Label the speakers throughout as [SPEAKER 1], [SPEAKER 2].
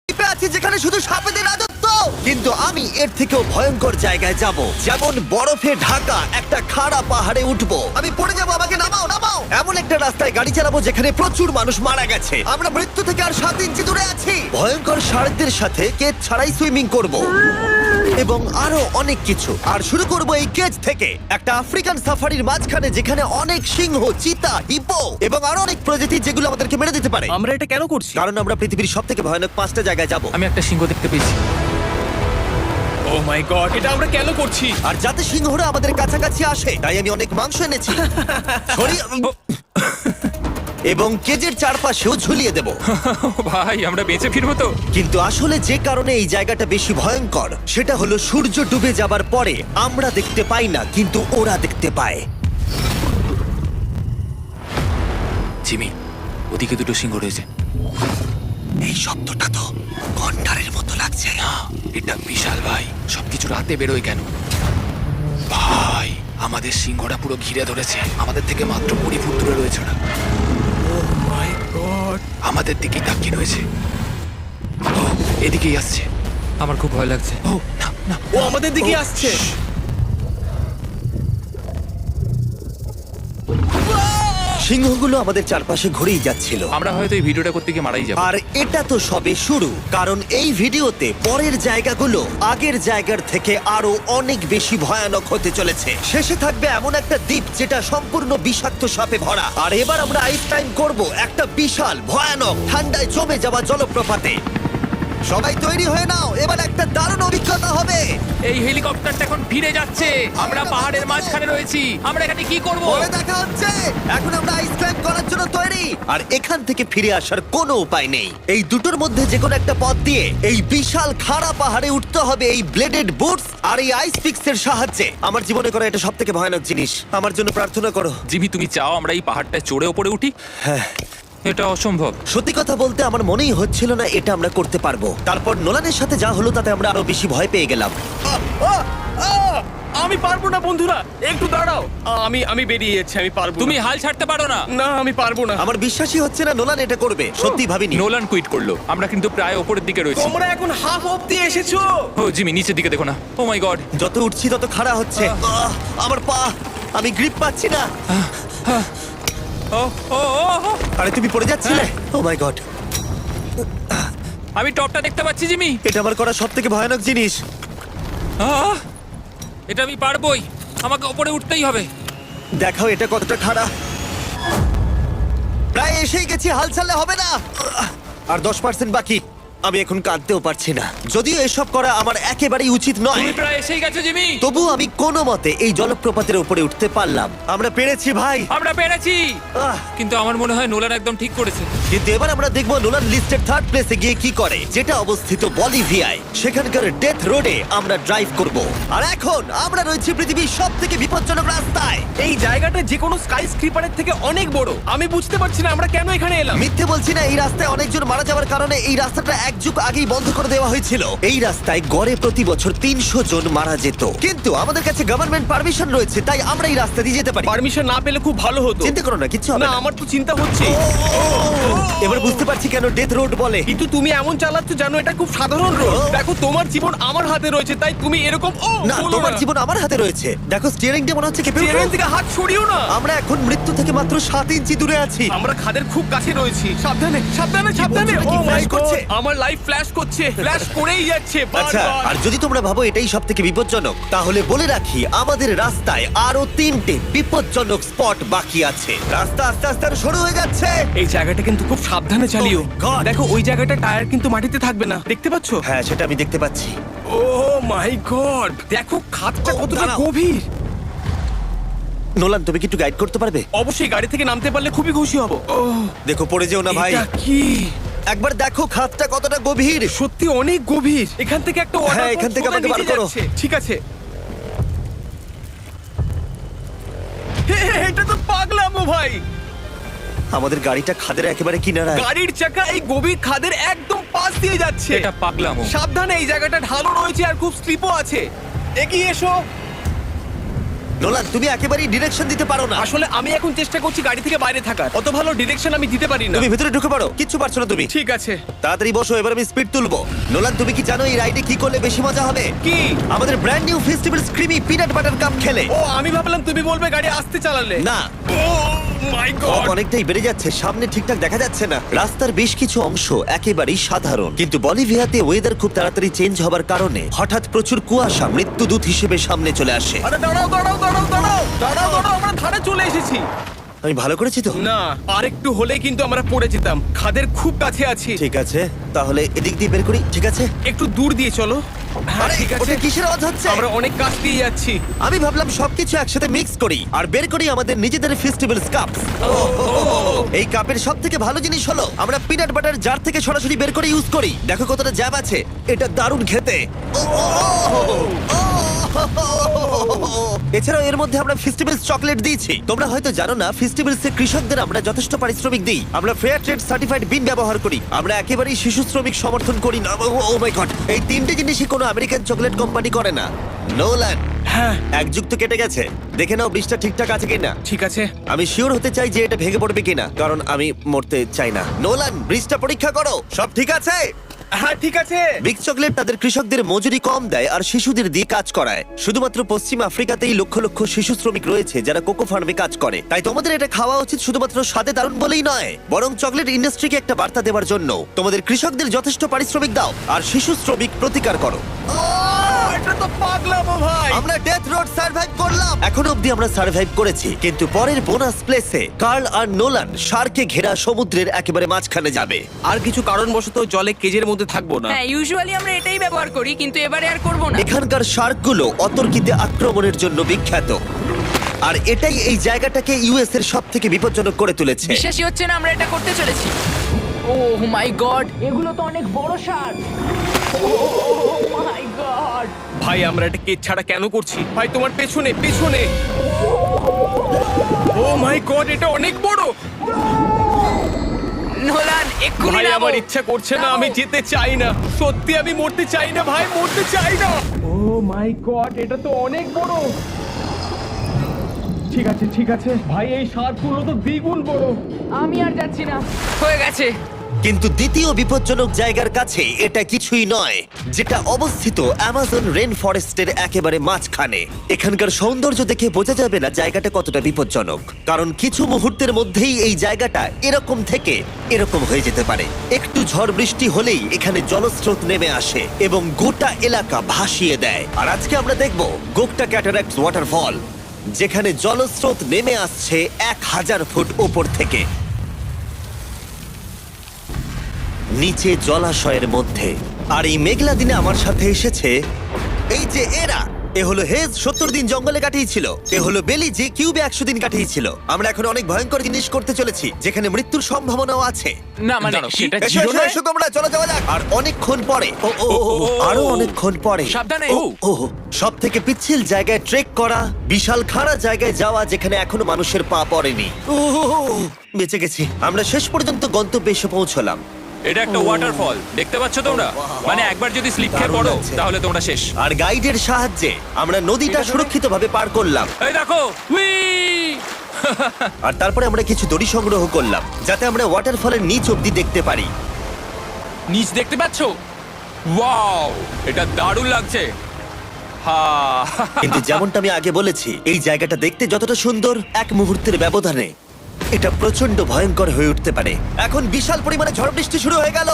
[SPEAKER 1] দ্বীপে আছি যেখানে শুধু সাপেদের রাজত্ব, কিন্তু আমি এর থেকেও ভয়ঙ্কর জায়গায় যাব, যেমন বরফে ঢাকা একটা খাড়া পাহাড়ে উঠবো। আমি পড়ে যাবো, আমাকে নামাও নামাও। এমন একটা রাস্তায় গাড়ি চালাবো যেখানে প্রচুর মানুষ মারা গেছে। আমরা মৃত্যু থেকে আর 7 ইঞ্চি দূরে আছি। ভয়ঙ্কর শার্কদের সাথে কেজ ছাড়াই সুইমিং করব এবং আরো অনেক কিছু। আর শুরু করব এই কেজ থেকে একটা আফ্রিকান সাফারির মাঝখানে, যেখানে অনেক সিংহ, চিতা, হিপো এবং আরো অনেক প্রজাতি যেগুলো আমাদেরকে মেরে দিতে পারে।
[SPEAKER 2] আমরা এটা কেন করছি?
[SPEAKER 1] কারণ আমরা পৃথিবীর সব থেকে ভয়ানক 5টা জায়গায় যাব।
[SPEAKER 3] আমি একটা সিংহ দেখতে পেয়েছি।
[SPEAKER 2] ও মাই গড, এটা আমরা কেন করছি?
[SPEAKER 1] আর যাতে সিংহরা আমাদের কাছাকাছি আসে, তাই আমি অনেক মাংস এনেছি। এবং কেজের চারপাশেও ঝুলিয়ে দেব।
[SPEAKER 3] ভাই আমরা বেঁচে ফিরবো তো?
[SPEAKER 1] কিন্তু আসলে যে কারণে এই জায়গাটা বেশি ভয়ঙ্কর সেটা হলো সূর্য ডুবে যাবার পরে আমরা দেখতে পাই না, কিন্তু ওরা দেখতে পায়।
[SPEAKER 3] জিমি, ওদিকে দুটো সিংহ রয়েছে।
[SPEAKER 1] এই শব্দটা তো কণ্ঠারের মতো লাগছে।
[SPEAKER 3] না, এটা বিশাল ভাই। সবকিছু রাতে বেরোয় কেন? ভাই, আমাদের সিংহটা পুরো ঘিরে ধরেছে। আমাদের থেকে মাত্র 20 ফুট দূরে রয়েছে ওরা।
[SPEAKER 2] মাই গড,
[SPEAKER 3] আমাদের দিকেই তাকিয়ে রয়েছে। ও, এদিকেই আসছে। আমার খুব ভয় লাগছে। ও না না,
[SPEAKER 2] ও আমাদের দিকে আসছে।
[SPEAKER 1] সিংহগুলো আমাদের চারপাশে ঘুরেই যাচ্ছিল।
[SPEAKER 3] আমরা হয়তো এই ভিডিওটা করতে গিয়ে মারাই যাবো।
[SPEAKER 1] আর এটা তো সবে শুরু, কারণ এই ভিডিওতে পরের জায়গাগুলো আগের জায়গার থেকে আরো অনেক বেশি ভয়ানক হতে চলেছে। শেষে থাকবে এমন একটা দ্বীপ যেটা সম্পূর্ণ বিষাক্ত সাপে ভরা। আর এবার আমরা আইস টাইম করব একটা বিশাল ভয়ানক ঠান্ডায় জমে যাওয়া জলপ্রপাতে। সবাই তৈরি হয়ে নাও, এবার একটা দারুণ অভিজ্ঞতা হবে।
[SPEAKER 3] এই হেলিকপ্টারটা এখন ফিরে যাচ্ছে। আমরা পাহাড়ের মাঝখানে রয়েছি। আমরা এখানে কি করব?
[SPEAKER 1] পরে দেখা হচ্ছে। এখন আমরা আইস ক্লাইম্ব করার জন্য তৈরি, আর এখান থেকে ফিরে আসার কোনো উপায় নেই। এই দুটোর মধ্যে যে কোনো একটা পথ দিয়ে এই বিশাল খাড়া পাহাড়ে উঠতে হবে এই ব্লেডেড বুটস আর এই আইস পিক্সের সাহায্যে। আমার জীবনে করা এটা সবথেকে ভয়ানক জিনিস। আমার জন্য প্রার্থনা করো।
[SPEAKER 3] জিমি, তুমি চাও আমরা এই পাহাড়টা চড়ে ওপরে উঠি?
[SPEAKER 1] হ্যাঁ,
[SPEAKER 3] এটা অসম্ভব।
[SPEAKER 1] সত্যি কথা বলতে আমার মনেই হচ্ছিল না এটা আমরা করতে পারবো। তারপর নোলানের সাথে যা হলো তাতে আমরা আরো বেশি ভয় পেয়ে গেলাম।
[SPEAKER 2] আমি পারবো না বন্ধুরা, একটু দাঁড়াও। আমি বেরিয়ে যাচ্ছি, আমি পারবো না।
[SPEAKER 3] তুমি হাল ছাড়তে পারো না।
[SPEAKER 2] না, আমি পারবো না।
[SPEAKER 1] আমার বিশ্বাসই হচ্ছে না নোলান এটা করবে। সত্যি ভাবিনি।
[SPEAKER 3] নোলান কুইট করলো। আমরা কিন্তু প্রায় ওপরের দিকে রয়েছি।
[SPEAKER 2] তোমরা এখন হাফ অবধি এসেছো।
[SPEAKER 3] ও জিমি, নিচের দিকে দেখো না। ও মাই গড।
[SPEAKER 1] যত উঠছি তত খাড়া হচ্ছে। আমার পা, আমি গ্রিপ পাচ্ছি না।
[SPEAKER 3] ও ও ও ও।
[SPEAKER 1] আরে তুমি পড়ে যাচ্ছিলে। ও মাই গড,
[SPEAKER 3] আমি টপটা দেখতে পাচ্ছি জিমি।
[SPEAKER 1] এটা আমার করা সবথেকে ভয়ানক জিনিস।
[SPEAKER 3] আহ! এটা আমি পারবোই। আমাকে ওপরে উঠতেই হবে।
[SPEAKER 1] দেখাও এটা কতটা খাড়া। প্রায় এসেই গেছি, হাল ছাড়লে হবে না। আর 10% বাকি। আমি এখন কাঁদতেও পারছি না, যদিও এসব করা আমার একেবারেই উচিত নয়।
[SPEAKER 3] তুমি প্রায় এসেই গেছো জিমি।
[SPEAKER 1] তবু আমি কোনো মতে এই জলপ্রপাতের উপরে উঠতে পারলাম। আমরা পেরেছি ভাই।
[SPEAKER 3] আমরা পেরেছি।
[SPEAKER 1] আহ,
[SPEAKER 3] কিন্তু আমার মনে হয় নোলান একদম ঠিক করেছে।
[SPEAKER 1] কিন্তু এবার আমরা দেখবো নোলান লিস্টের 3rd প্লেসে গিয়ে কি করে, যেটা অবস্থিত বলিভিয়ায়। সেখানকার ডেথ রোডে আমরা ড্রাইভ করব। আর এখন আমরা রয়েছি পৃথিবীর সবথেকে বিপজ্জনক রাস্তায়।
[SPEAKER 2] এই জায়গাটা যে কোনো স্কাই স্ক্রিপারের থেকে অনেক বড়। আমি বুঝতে পারছি না আমরা কেন এখানে এলাম।
[SPEAKER 1] মিথ্যে বলছি না, এই রাস্তায় অনেকজন মারা যাওয়ার কারণে এই রাস্তাটা 1 যুগ আগেই বন্ধ করে দেওয়া হয়েছিল। এই রাস্তায় গড়ে প্রতি বছর 300 জন মারা যেত, কিন্তু আমাদের কাছে গভর্নমেন্ট পারমিশন রয়েছে, তাই আমরা এই রাস্তা দিয়ে যেতে পারি।
[SPEAKER 2] পারমিশন না পেলে খুব ভালো হতো।
[SPEAKER 1] চিন্তা করো না, কিচ্ছু হবে
[SPEAKER 2] না,
[SPEAKER 1] না।
[SPEAKER 2] আমার তো চিন্তা হচ্ছে।
[SPEAKER 1] এবার বুঝতে পারছি কেন ডেথ রোড বলে।
[SPEAKER 2] কিন্তু তুমি এমন চালাচ্ছ জানো এটা খুব সাধারণ রোড।
[SPEAKER 1] ও।
[SPEAKER 2] দেখো তোমার জীবন আমার হাতে রয়েছে, তাই তুমি এরকম
[SPEAKER 1] না, তোমার জীবন আমার হাতে রয়েছে। দেখো স্টিয়ারিংটা মনে হচ্ছে কেঁপে উঠলো।
[SPEAKER 2] থেকে হাত সরিও না।
[SPEAKER 1] আমরা এখন মৃত্যু থেকে মাত্র 7 ইঞ্চি দূরে আছি।
[SPEAKER 2] আমরা খাদের খুব কাছে রয়েছি। সাবধানে সাবধানে সাবধানে।
[SPEAKER 1] বলছো নাকি?
[SPEAKER 2] ও মাই
[SPEAKER 1] ফ্ল্যাশ
[SPEAKER 2] গড,
[SPEAKER 1] করছে?
[SPEAKER 2] আমার লাইফ ফ্ল্যাশ করছে, ফ্ল্যাশ করেই যাচ্ছে
[SPEAKER 1] আচ্ছা,
[SPEAKER 2] বারবার।
[SPEAKER 1] আর যদি তোমরা ভাবো এটাই সব থেকে বিপজ্জনক, তাহলে বলে রাখি আমাদের রাস্তায় আরো 3টে বিপজ্জনক স্পট বাকি আছে। রাস্তা আস্তে আস্তে আরো সরু হয়ে যাচ্ছে।
[SPEAKER 2] এই জায়গাটা কিন্তু খুব সাবধানে চালিও।
[SPEAKER 1] Oh my God!
[SPEAKER 2] দেখো ওই জায়গাটা টায়ার কিন্তু মাটিতে থাকবে না, দেখতে পাচ্ছো?
[SPEAKER 1] হ্যাঁ, সেটা আমি দেখতে পাচ্ছি।
[SPEAKER 2] ও মাই গড, দেখো খাদটা
[SPEAKER 1] Oh,
[SPEAKER 2] কতটা
[SPEAKER 1] দাঁড়াও।
[SPEAKER 2] গভীর।
[SPEAKER 1] নোলান, তুমি কি একটু গাইড করতে পারবে?
[SPEAKER 2] অবশ্যই, গাড়ি থেকে নামতে পারলে খুবই খুশি হব। ও
[SPEAKER 1] দেখো পড়ে যেও না ভাই।
[SPEAKER 2] এটা কি?
[SPEAKER 1] একবার দেখো খাতটা কতটা গভীর।
[SPEAKER 2] সত্যি অনেক গভীর। এখান থেকে একটা water
[SPEAKER 1] হ্যাঁ,
[SPEAKER 2] fall
[SPEAKER 1] এখান থেকে
[SPEAKER 2] সোজা
[SPEAKER 1] আমাকে বার
[SPEAKER 2] নিচে
[SPEAKER 1] করো।
[SPEAKER 2] যাচ্ছে। ঠিক আছে। এটা তো পাগলামো ভাই।
[SPEAKER 1] আমাদের গাড়িটা খাদের একেবারে কিনারায়।
[SPEAKER 2] গাড়ির চাকা এই গভীর খাদের একদম পাশ দিয়ে যাচ্ছে।
[SPEAKER 3] এটা পাগলামো।
[SPEAKER 2] সাবধানে, এই জায়গাটা ঢালু রয়েছে আর খুব স্লিপও আছে। এগিয়ে এসো।
[SPEAKER 1] নোলান, তুমি একেবারেই ডিরেকশন দিতে পারো না।
[SPEAKER 2] আসলে আমি এখন চেষ্টা করছি গাড়ি থেকে বাইরে থাকার। অত ভালো ডিরেকশন আমি দিতে পারি না।
[SPEAKER 1] তুমি ভিতরে ঢুকে পারো, কিচ্ছু পারছো না তুমি।
[SPEAKER 2] ঠিক আছে।
[SPEAKER 1] তাড়াতাড়ি বসো, এবার আমি স্পিড তুলবো। নোলান, তুমি কি জানো এই রাইডে কি করলে বেশি মজা হবে?
[SPEAKER 2] কি?
[SPEAKER 1] আমাদের brand new festival creamy peanut butter cup খেলে।
[SPEAKER 2] ও, আমি ভাবলাম তুমি বলবে গাড়ি আসতে চালালে।
[SPEAKER 1] না,
[SPEAKER 2] ও মাই
[SPEAKER 1] ফগ
[SPEAKER 2] গড।
[SPEAKER 1] অনেকটাই বেড়ে যাচ্ছে, সামনে ঠিকঠাক দেখা যাচ্ছে না। রাস্তার বেশ কিছু অংশ একেবারেই সাধারণ, কিন্তু বলিভিয়াতে ওয়েদার খুব তাড়াতাড়ি চেঞ্জ হবার কারণে হঠাৎ প্রচুর কুয়াশা মৃত্যুদূত হিসেবে সামনে চলে আসে।
[SPEAKER 2] আরে দাঁড়াও দাঁড়াও দাঁড়াও দাঁড়াও দাঁড়াও দাঁড়াও, আমরা ধারে চলে এসেছি।
[SPEAKER 1] আমি ভালো করেছি তো?
[SPEAKER 2] না, আরেকটু হলে কিন্তু আমরা পড়ে যেতাম। খাদের খুব কাছে আছি।
[SPEAKER 1] ঠিক আছে, তাহলে এদিক দিয়ে বের করি। ঠিক আছে,
[SPEAKER 2] একটু দূর দিয়ে চলো। হ্যাঁ
[SPEAKER 1] আরে,
[SPEAKER 2] ঠিক আছে।
[SPEAKER 1] ওটা কিসের আওয়াজ হচ্ছে?
[SPEAKER 2] আমরা অনেক কাছ দিয়ে যাচ্ছি।
[SPEAKER 1] আমি ভাবলাম সবকিছু একসাথে মিক্স করি আর বের করি আমাদের নিজেদের ফেস্টিভ্যাল কাপ। এই কাপের সব থেকে ভালো জিনিস হলো আমরা পিনাট বাটার জার থেকে সরাসরি বের করে ইউজ করি। দেখো কতটা জ্যাব আছে, এটা দারুণ খেতে। এছাড়াও এর মধ্যে আমরা ফেস্টিভ্যালস চকলেট দিয়েছি। তোমরা হয়তো জানো না, ফেস্টিভ্যালস এর কৃষকদের আমরা যথেষ্ট পারিশ্রমিক দিই। আমরা ফেয়ার ট্রেড সার্টিফাইড বিন ব্যবহার করি। আমরা একেবারেই শিশু শ্রমিক সমর্থন করি না। ও মাই গড, এই তিনটে জিনিসই কোনো আমেরিকান চকলেট কোম্পানি করে না। নোলান,
[SPEAKER 2] হ্যাঁ
[SPEAKER 1] এক যুগ তো কেটে গেছে, দেখে নাও ব্রিজটা ঠিকঠাক আছে কিনা।
[SPEAKER 2] ঠিক আছে।
[SPEAKER 1] আমি শিওর হতে চাই যে এটা ভেঙে পড়বে কিনা, কারণ আমি মরতে চাই না। নোলান, ব্রিজটা পরীক্ষা করো, সব ঠিক আছে?
[SPEAKER 2] হ্যাঁ ঠিক আছে।
[SPEAKER 1] বিগ চকলেট তাদের কৃষকদের মজুরি কম দেয় আর শিশুদের দিয়ে কাজ করায়। শুধুমাত্র পশ্চিম আফ্রিকাতেই লক্ষ লক্ষ শিশু শ্রমিক রয়েছে যারা কোকো ফার্মে কাজ করে। তাই তোমাদের এটা খাওয়া উচিত শুধুমাত্র স্বাদে দারুণ বলেই নয়, বরং চকলেট ইন্ডাস্ট্রিকে একটা বার্তা দেওয়ার জন্য। তোমাদের কৃষকদের যথেষ্ট পারিশ্রমিক দাও আর শিশু শ্রমিক প্রতিকার করো।
[SPEAKER 2] এটা তো পাগলামো ভাই।
[SPEAKER 1] আমরা ডেথ রোড সার্ভাইভ করলাম। এখন অবধি আমরা সার্ভাইভ করেছি, কিন্তু পরের বোনাস প্লেসে কার্ল আর নোলান শার্কে ঘেরা সমুদ্রের একেবারে মাঝখানে যাবে।
[SPEAKER 2] আর কিছু কারণবশত জলে কেজের মধ্যে থাকবো না।
[SPEAKER 4] হ্যাঁ, ইউজুয়ালি আমরা এটাই ব্যবহার করি, কিন্তু এবারে আর করব না।
[SPEAKER 1] এখানকার শার্কগুলো অতর্কিতে আক্রমণের জন্য বিখ্যাত, আর এটাই এই জায়গাটাকে ইউএস এর সব থেকে বিপজ্জনক করে তুলেছে।
[SPEAKER 4] বিশ্বাসই হচ্ছে না আমরা এটা করতে চলেছি। ও মাই গড, এগুলো তো অনেক বড় শার্ক। ও মাই গড।
[SPEAKER 2] ভাই আমরা এটা কেজ ছাড়া কেন করছি? ভাই তোমার পেছনে পেছনে। ও মাই গড, এটা অনেক বড়।
[SPEAKER 4] নোলান, এক্ষুনি
[SPEAKER 2] ভাই
[SPEAKER 4] নামো।
[SPEAKER 2] আমার ইচ্ছা করছে না, আমি যেতে চাই না। সত্যি আমি মরতে চাই না ভাই, মরতে চাই না। ও মাই গড, এটা তো অনেক বড়। ঠিক আছে ঠিক আছে ভাই, এই শার্কগুলো তো দ্বিগুণ বড়।
[SPEAKER 4] আমি আর যাচ্ছি না, হয়ে গেছে।
[SPEAKER 1] কিন্তু দ্বিতীয় বিপজ্জনক জায়গার কাছে এটা কিছুই নয়, যেটা অবস্থিত অ্যামাজন রেন ফরেস্টের একেবারে মাঝখানে। এখানকার সৌন্দর্য দেখে বোঝা যাবে না জায়গাটা কতটা বিপজ্জনক, কারণ কিছু মুহূর্তের মধ্যেই এই জায়গাটা এরকম থেকে এরকম হয়ে যেতে পারে। একটু ঝড় বৃষ্টি হলেই এখানে জলস্রোত নেমে আসে এবং গোটা এলাকা ভাসিয়ে দেয়। আর আজকে আমরা দেখব গোকটা ক্যাটারাক্ট ওয়াটারফল, যেখানে জলস্রোত নেমে আসছে 1000 ফুট ওপর থেকে নিচে জলাশয়ের মধ্যে। আর এই মেঘলা দিনে আমার সাথে এসেছে এই যে এরা। এ হলো হেজ, 70 দিন জঙ্গলে কাটিয়েছিল। এ হলো বেলি, যে কিউবে 100 দিন কাটিয়েছিল। আমরা এখন অনেক ভয়ঙ্কর জিনিস করতে চলেছি, যেখানে মৃত্যুর সম্ভাবনাও আছে।
[SPEAKER 3] না মানে সেটা
[SPEAKER 1] এসো,
[SPEAKER 3] জিরো
[SPEAKER 1] এসো,
[SPEAKER 3] নয়।
[SPEAKER 1] এসো তোমরা, চলো যাওয়া যাক। আর অনেকক্ষণ পরে আরো অনেকক্ষণ পরে
[SPEAKER 3] সাবধানে।
[SPEAKER 1] সব থেকে পিচ্ছিল জায়গায় ট্রেক করা, বিশাল খাড়া জায়গায় যাওয়া যেখানে এখনো মানুষের পা পড়েনি। বেঁচে গেছি। আমরা শেষ পর্যন্ত গন্তব্যে এসে পৌঁছলাম।
[SPEAKER 5] এটা একটা ওয়াটারফল, দেখতে পাচ্ছ তোমরা? মানে একবার যদি স্লিপ খেয়ে
[SPEAKER 1] দারুণ
[SPEAKER 5] পড়ো
[SPEAKER 1] লাগছে।
[SPEAKER 5] তাহলে তোমরা শেষ।
[SPEAKER 1] আর গাইডের সাহায্যে আমরা নদীটা সুরক্ষিতভাবে পার করলাম।
[SPEAKER 5] এই দেখো, উই!
[SPEAKER 1] আর তারপরে আমরা কিছু দড়ি সংগ্রহ করলাম, যাতে আমরা ওয়াটারফলের নিচ অব্দি দেখতে পারি।
[SPEAKER 5] নিচ দেখতে পাচ্ছ? ওয়াও, এটা দারুণ লাগছে। হা
[SPEAKER 1] কিন্তু যেমনটা আমি আগে বলেছি, এই জায়গাটা দেখতে যতটা সুন্দর, এক মুহূর্তের ব্যবধানে এটা প্রচন্ড ভয়ঙ্কর হয়ে উঠতে পারে। এখন বিশাল পরিমাণে ঝড় বৃষ্টি শুরু হয়ে গেল।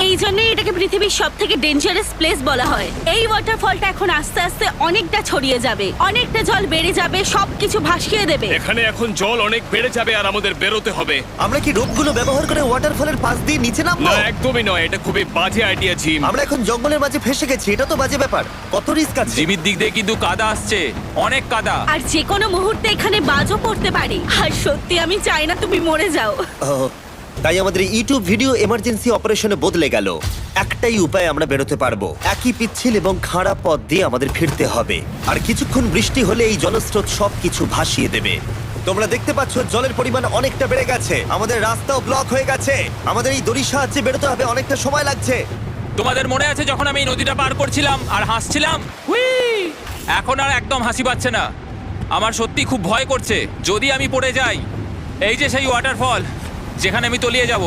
[SPEAKER 6] এই জন্যই এটাকে পৃথিবীর সব থেকে ডেঞ্জারাস প্লেস বলা হয়। এই ওয়াটারফলটা এখন আস্তে আস্তে অনেকটা ছড়িয়ে যাবে, অনেকটা জল বেড়ে যাবে, সবকিছু ভাসিয়ে দেবে।
[SPEAKER 2] এখানে এখন জল অনেক বেড়ে যাবে আর আমাদের বেরোতে হবে।
[SPEAKER 1] আমরা কি রোপগুলো ব্যবহার করে ওয়াটারফলের পাশ দিয়ে নিচে নামবো?
[SPEAKER 2] না একদমই নয়, এটা খুবই বাজে আইডিয়া জিম।
[SPEAKER 1] আমরা এখন জঙ্গলের মাঝে ফেসে গেছি, এটা তো বাজে ব্যাপার। কত রিস্ক আছে।
[SPEAKER 5] জিমির দিক দিয়ে কিন্তু কাদা আসছে, অনেক কাদা।
[SPEAKER 6] আর যে কোনো মুহূর্তে এখানে বাজও পড়তে পারে। আর সত্যি আমি চাই না তুমি মরে যাও।
[SPEAKER 1] তাই আমাদের ইউটিউব ভিডিও এমার্জেন্সি অপারেশনে বদলে গেল। একটাই উপায় আমরা বেরোতে পারবো, একই পিচ্ছিল এবং খাড়া পথ দিয়ে আমাদের ফিরতে হবে। আর কিছুক্ষণ বৃষ্টি হলে এই জলস্রোত সবকিছু ভাসিয়ে দেবে। তোমরা দেখতে পাচ্ছ জলের পরিমাণ অনেকটা বেড়ে গেছে, আমাদের রাস্তাও ব্লক হয়ে গেছে। আমাদের এই দড়ির সাহায্যে বেরোতে হবে, অনেকটা সময় লাগছে।
[SPEAKER 5] তোমাদের মনে আছে যখন আমি এই নদীটা পার করছিলাম আর হাসছিলাম? উই! এখন আর একদম হাসি পাচ্ছে না। আমার সত্যি খুব ভয় করছে, যদি আমি পড়ে যাই। এই যে সেই ওয়াটারফল যেখানে আমি তলিয়ে যাব।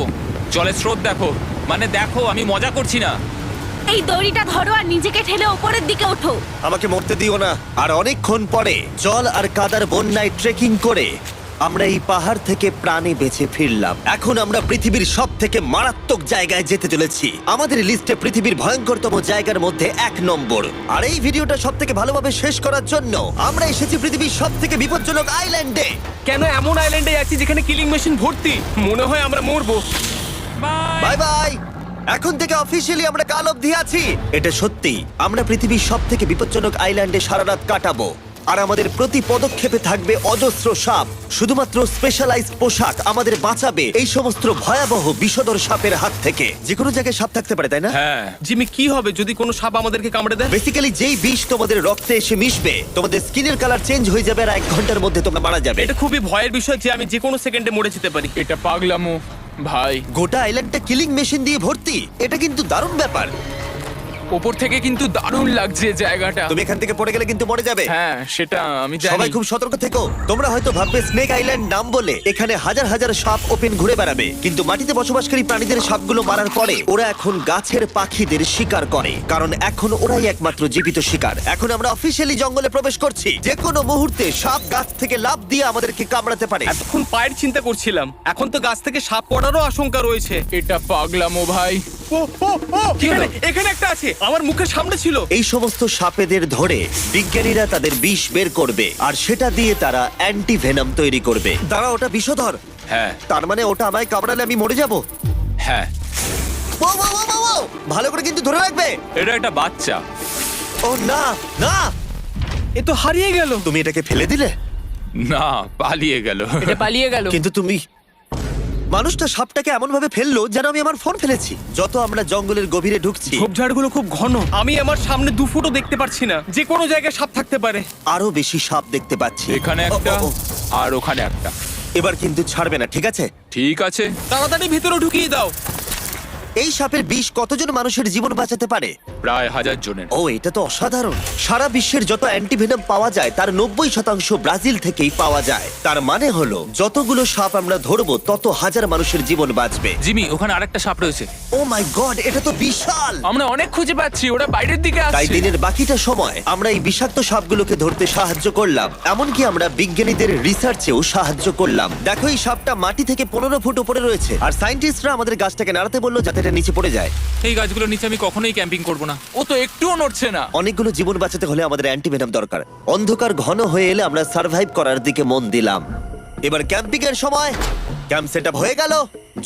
[SPEAKER 5] জলের স্রোত দেখো, মানে দেখো, আমি মজা করছি না।
[SPEAKER 6] এই দড়িটা ধরো আর নিজেকে ঠেলে ওপরের দিকে ওঠো।
[SPEAKER 1] আমাকে মরতে দিও না। আর অনেকক্ষণ পরে জল আর কাদার বন্যায় ট্রেকিং করে আমরা এই পাহাড় থেকে প্রাণে বেঁচে ফিরলাম। এখন আমরা পৃথিবীর সব থেকে মারাত্মক জায়গায় যেতে চলেছি। আমাদের লিস্টে পৃথিবীর ভয়ঙ্করতম জায়গার মধ্যে 1 নম্বর। আর এই ভিডিওটা সব থেকে ভালোভাবে শেষ করার জন্য আমরা এসেছি পৃথিবীর সব থেকে বিপজ্জনক আইল্যান্ডে।
[SPEAKER 2] কেন এমন আইল্যান্ডে আছি যেখানে কিলিং মেশিন ভর্তি? মনে হয় আমরা মরবো।
[SPEAKER 1] Bye bye. এখন থেকে অফিসিয়ালি আমরা কাল অবধি আছি। এটা সত্যি, আমরা পৃথিবীর সব থেকে বিপজ্জনক আইল্যান্ডে সারা রাত কাটাবো। আর আমাদের প্রতি পদক্ষেপে থাকবে অজস্র সাপ। শুধুমাত্র স্পেশালাইজড পোশাক আমাদের বাঁচাবে এই সমস্ত ভয়াবহ বিষধর সাপের হাত থেকে। যে কোনো জায়গায় সাপ থাকতে পারে, তাই না?
[SPEAKER 5] হ্যাঁ,
[SPEAKER 2] জিমি, কি হবে যদি কোনো সাপ আমাদেরকে কামড়ে দেয়?
[SPEAKER 1] বেসিক্যালি যেই বিষ তোমাদের রক্তে এসে মিশবে, তোমাদের স্কিনের কালার চেঞ্জ হয়ে যাবে আর 1 ঘন্টার মধ্যে তোমরা মারা যাবে।
[SPEAKER 2] এটা খুবই ভয়ের বিষয় যে আমি যে কোনো সেকেন্ডে মরে যেতে পারি।
[SPEAKER 3] এটা পাগলামো ভাই।
[SPEAKER 1] গোটা আইল্যান্ডটা কিলিং মেশিন দিয়ে ভর্তি। এটা কিন্তু দারুণ ব্যাপার।
[SPEAKER 3] ওপর থেকে কিন্তু দারুণ লাগছে জায়গাটা।
[SPEAKER 1] তুমি এখান থেকে পড়ে গেলে কিন্তু মরে যাবে।
[SPEAKER 3] হ্যাঁ, সেটা আমি জানি।
[SPEAKER 1] সবাই খুব সতর্ক থেকো। তোমরা হয়তো ভাববে স্নেক আইল্যান্ড নাম বলে এখানে হাজার হাজার সাপ ওপেন ঘুরে বেড়াবে, কিন্তু মাটিতে বসবাসকারী প্রাণীদের সাপগুলো মারার পরে ওরা এখন গাছের পাখিদের শিকার করে, কারণ এখন ওরাই একমাত্র জীবিত শিকার। এখন আমরা অফিসিয়ালি জঙ্গলে প্রবেশ করছি। যে কোনো মুহূর্তে সাপ গাছ থেকে লাফ দিয়ে আমাদেরকে কামড়াতে পারে।
[SPEAKER 2] এতক্ষণ পায়ের চিন্তা করছিলাম, এখন তো গাছ থেকে সাপ পড়ারও আশঙ্কা রয়েছে।
[SPEAKER 3] এটা পাগলামো ভাই।
[SPEAKER 2] ও ও ও, এখানে এখানে একটা আছে, আমার মুখের সামনে ছিল।
[SPEAKER 1] এই সমস্ত সাপেদের ধরে বিজ্ঞানীরা তাদের বিষ বের করবে, আর সেটা দিয়ে তারা অ্যান্টিভেনাম তৈরি করবে। তারা ওটা বিষধর।
[SPEAKER 5] হ্যাঁ,
[SPEAKER 1] তার মানে ওটা আমায় কামড়ালে আমি মরে যাব।
[SPEAKER 5] হ্যাঁ,
[SPEAKER 1] ও, ও, ও, ও, ও! ভালো করে কিন্তু ধরে রাখবে।
[SPEAKER 5] এটা একটা বাচ্চা।
[SPEAKER 1] ও না না,
[SPEAKER 2] এ তো হারিয়ে গেল।
[SPEAKER 1] তুমি এটাকে ফেলে দিলে।
[SPEAKER 5] না, পালিয়ে গেল।
[SPEAKER 4] এটা পালিয়ে গেল।
[SPEAKER 1] কিন্তু তুমি, মানুষটা সাপটাকে এমন ভাবে ফেললো যেন আমি আমার ফোন ফেলেছি। যত আমরা জঙ্গলের গভীরে ঢুকছি,
[SPEAKER 2] ঝোপঝাড়গুলো খুব ঘন, আমি আমার সামনে 2 ফুটও দেখতে পারছি না। যে কোনো জায়গায় সাপ থাকতে পারে।
[SPEAKER 1] আরো বেশি সাপ দেখতে পাচ্ছি।
[SPEAKER 5] এখানে একটা,
[SPEAKER 1] ও, ও, ও।
[SPEAKER 5] আর ওখানে একটা।
[SPEAKER 1] এবার কিন্তু ছাড়বে না, ঠিক আছে?
[SPEAKER 5] ঠিক আছে।
[SPEAKER 2] তাড়াতাড়ি ভিতরে ঢুকিয়ে দাও।
[SPEAKER 1] এই সাপের বিষ কতজন মানুষের জীবন বাঁচাতে পারে?
[SPEAKER 5] প্রায় 1000 জনের।
[SPEAKER 1] ও, এটা তো অসাধারণ। সারা বিশ্বের যত অ্যান্টিভেনম পাওয়া যায় তার 90% ব্রাজিল থেকেই পাওয়া যায়। তার মানে হলো যতগুলো সাপ আমরা ধরবো তত হাজার মানুষের জীবন বাঁচবে।
[SPEAKER 5] জিমি, ওখানে আরেকটা সাপ রয়েছে।
[SPEAKER 1] ও মাই গড, এটা তো বিশাল।
[SPEAKER 3] আমরা অনেক খুঁজে পাচ্ছি, ওরা বাইরের দিকে
[SPEAKER 1] তাই
[SPEAKER 3] আসছে।
[SPEAKER 1] দিনের বাকিটা সময় আমরা এই বিষাক্ত সাপগুলোকে ধরতে সাহায্য করলাম। এমনকি আমরা বিজ্ঞানীদের রিসার্চেও সাহায্য করলাম। দেখো, এই সাপটা মাটি থেকে 15 ফুট উপরে রয়েছে, আর সায়েন্টিস্টরা আমাদের গাছটাকে নাড়াতে বললো যাতে এটা নিচে পড়ে যায়।
[SPEAKER 5] এই গাছগুলোর নিচে আমি কখনোই ক্যাম্পিং করব না।
[SPEAKER 3] ও তো একটুও নড়ছে না।
[SPEAKER 1] অনেকগুলো জীবন বাঁচাতে হলে আমাদের অ্যান্টিভেনম দরকার। অন্ধকার ঘন হয়ে এলে আমরা সার্ভাইভ করার দিকে মন দিলাম। এবার ক্যাম্পিং এর সময়। ক্যাম্প সেটআপ হয়ে গেল,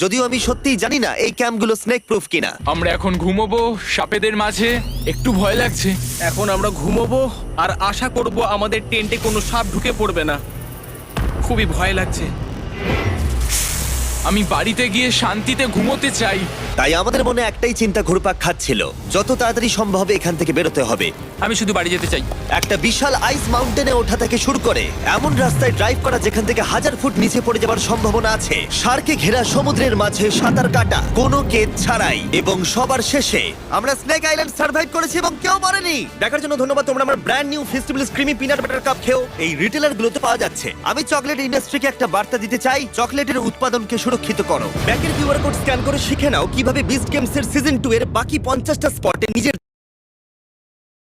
[SPEAKER 1] যদিও আমি সত্যিই জানি না এই ক্যাম্পগুলো স্নেক প্রুফ কিনা।
[SPEAKER 3] আমরা এখন ঘুমোবো সাপেদের মাঝে। একটু ভয় লাগছে।
[SPEAKER 2] এখন আমরা ঘুমোবো আর আশা করব আমাদের টেন্টে কোনো সাপ ঢুকে পড়বে না। খুবই ভয় লাগছে।
[SPEAKER 3] আমি বাড়িতে গিয়ে শান্তিতে ঘুমোতে চাই।
[SPEAKER 1] তাই আমাদের মনে একটাই চিন্তা ঘুরপাক খাচ্ছিল, যত তাড়াতাড়ি সম্ভব এখান থেকে বেরোতে হবে।
[SPEAKER 5] আমি শুধু বাড়ি যেতে চাই।
[SPEAKER 1] একটা বিশাল আইস মাউন্টেনে ওঠা থেকে শুরু করে এমন রাস্তায় ড্রাইভ করা যেখান থেকে 1000 ফুট নিচে পড়ে যাওয়ার সম্ভাবনা আছে, শার্কে ঘেরা সমুদ্রের মাঝে সাঁতার কাটা কোনো কেদ ছাড়াই, এবং সবার শেষে আমরা স্নেক আইল্যান্ড সার্ভাইভ করেছি এবং কেউ মরেনি। দেখার জন্য ধন্যবাদ। তোমরা আমার brand new festival creamy peanut butter cup খেও। এই রিটেলার গুলোতে পাওয়া যাচ্ছে। আমি চকলেট ইন্ডাস্ট্রিকে একটা বার্তা দিতে চাই, চকলেটের উৎপাদনকে সুরক্ষিত করো। ব্যাকের কিউআর কোড স্ক্যান করে শিখে নাও কিভাবে বিস্ট গেমস এর সিজন 2 এর বাকি 50টা স্পটে নিজের